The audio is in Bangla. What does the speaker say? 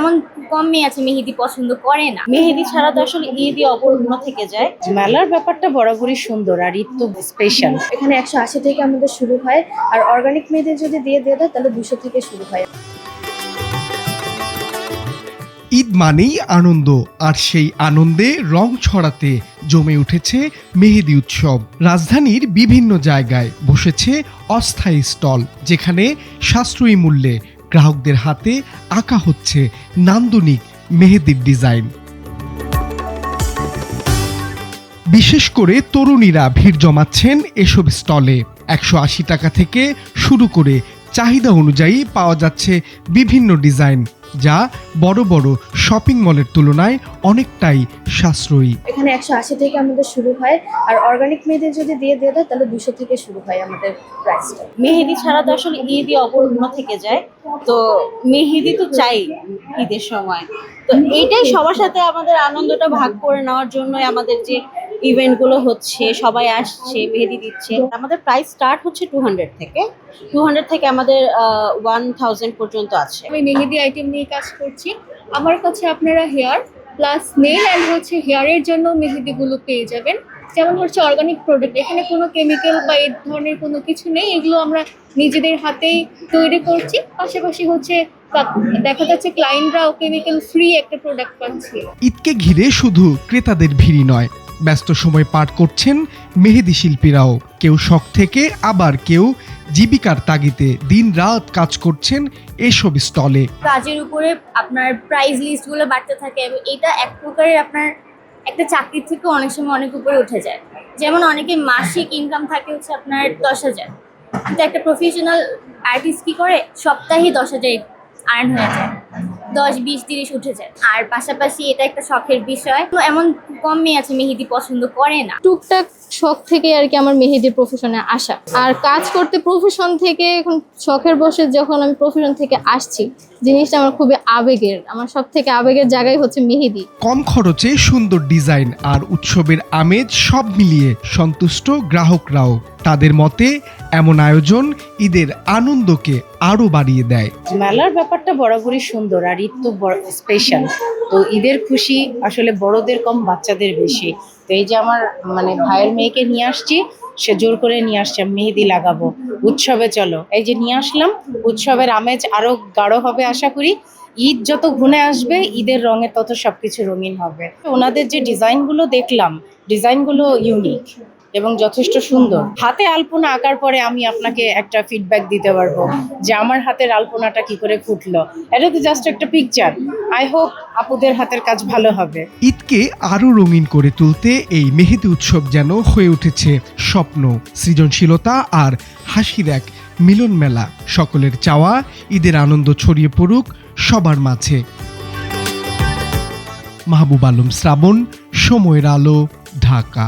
এমন কম মেয়ে আছে মেহেদি পছন্দ করে না। মেহেদি ছাড়া তো আসলে ঈদই অপূর্ণ থেকে যায়। মেলার ব্যাপারটা বরাবরই সুন্দর, আর ঈদ তো স্পেশাল। এখানে 180 থেকে আমাদের শুরু হয়, আর অর্গানিক মেহেদি যদি দিয়ে দেয় তাহলে 200 থেকে শুরু হয়। ঈদ মানেই আনন্দ, আর সেই আনন্দে রং ছড়াতে জমে উঠেছে মেহেদি উৎসব। রাজধানীর বিভিন্ন জায়গায় বসেছে অস্থায়ী স্টল, যেখানে সাশ্রয়ী মূল্যে গ্রাহকদের হাতে আঁকা হচ্ছে নান্দনিক মেহেদির ডিজাইন। বিশেষ করে তরুণীরা ভিড় জমাচ্ছেন এসব স্টলে। 180 টাকা থেকে শুরু করে চাহিদা অনুযায়ী পাওয়া যাচ্ছে বিভিন্ন ডিজাইন, যা বড় বড় শপিং মলের তুলনায় অনেকটাই সাশ্রয়ী। এখানে 180 থেকে আমাদের শুরু হয়, আর অর্গানিক মেহেদি যদি দিয়ে দেয় তাহলে 200 থেকে শুরু হয় আমাদের প্রাইসটা। মেহেদি ছাড়া তো আসলে ঈদই অপূর্ণ থেকে যায়। তো মেহেদি তো চাই ঈদের সময়। তো এইটাই সবার সাথে আমাদের আনন্দটা ভাগ করে নেওয়ার জন্য আমাদের যে ইভেন্টগুলো হচ্ছে, সবাই আসছে, মেহেদি দিচ্ছে। আমাদের প্রাইস স্টার্ট হচ্ছে 200 থেকে আমাদের 1000 পর্যন্ত আছে। আমি মেহেদি আইটেম নিয়ে কাজ করছি। আমার কাছে আপনারা হেয়ার প্লাস নেল অ্যান্ড হেয়ারের জন্য মেহেদিগুলো পেয়ে যাবেন। যেমন অর্গানিক প্রোডাক্ট, এখানে কোনো কেমিক্যাল বা এই ধরনের কোনো কিছু নেই। এগুলো আমরা নিজেদের হাতেই তৈরি করছি। পাশাপাশি দেখা যাচ্ছে ক্লায়েন্টরাও কেমিক্যাল ফ্রি একটা প্রোডাক্ট পাচ্ছে। ঈদকে ঘিরে শুধু ক্রেতাদের ভিড়ই নয়, ব্যস্ত সময় পার করছেন মেহেদি শিল্পীরাও। কেউ শখ থেকে, আবার কেউ জীবিকার তাগিদে দিন রাত কাজ করছেন এসব স্টলে। কাজের উপরে আপনার প্রাইস লিস্টগুলো বাড়তে থাকে এবং এটা এক প্রকারের আপনার একটা চাকরির থেকে অনেক সময় অনেক উপরে উঠে যায়। যেমন অনেকে মাসিক ইনকাম থাকে হচ্ছে আপনার 10,000, কিন্তু একটা প্রফেশনাল আর্টিস্ট কি করে সপ্তাহে 10,000 আর্ন হয়ে যায়, 10, 20, 30 উঠে যায়। আর পাশাপাশি এটা একটা শখের বিষয়। এমন কম মেয়ে আছে মেহেদি পছন্দ করে না। টুকটাক শখ থেকে আর কি আমার মেহেদির প্রফেশনে আসা, আর কাজ করতে প্রফেশন থেকে এখন শখের বসে যখন আমি প্রফেশন থেকে আসছি, জিনিসটা আমার খুবই আবেগের। আমার সব থেকে আবেগের জায়গায় হচ্ছে মেহেদি। কম খরচে সুন্দর ডিজাইন আর উৎসবের আমেজ সব মিলিয়ে সন্তুষ্ট গ্রাহকরাও। তাদের মতে এমন আয়োজন ঈদের আনন্দকে আরো বাড়িয়ে দেয়। মেলার ব্যাপারটা বরাবরই সুন্দর, আর ঈদ তো স্পেশাল। তো ঈদের খুশি আসলে বড়দের কম, বাচ্চাদের বেশি। তো এই যে আমার ভাইয়ের মেয়েকে নিয়ে আসছি, সে জোর করে নিয়ে আসছে মেহেদি লাগাবো, উৎসবে চলো। এই যে নিয়ে আসলাম, উৎসবের আমেজ আরো গাঢ় হবে আশা করি। ঈদ যত ঘুরে আসবে, ঈদের রঙে তত সবকিছু রঙিন হবে। ওনাদের যে ডিজাইনগুলো দেখলাম, ডিজাইনগুলো ইউনিক এবং যথেষ্ট সুন্দর। হাতে আলপনা আঁকার পরে আমি আপনাকে একটা ফিডব্যাক দিতে পারবো যে আমার হাতের আলপনাটা কি করে ফুটলো। এটা তো জাস্ট একটা পিকচার। আই হোপ আপুদের হাতের কাজ ভালো হবে। ঈদকে আরো রঙিন করে তুলতে এই মেহেদি উৎসব যেন হয়ে উঠেছে স্বপ্ন, সৃজনশীলতা আর হাসির এক মিলন মেলা। সকলের চাওয়া ঈদের আনন্দ ছড়িয়ে পড়ুক সবার মাঝে। মাহবুব আলম শ্রাবণ, সময়ের আলো, ঢাকা।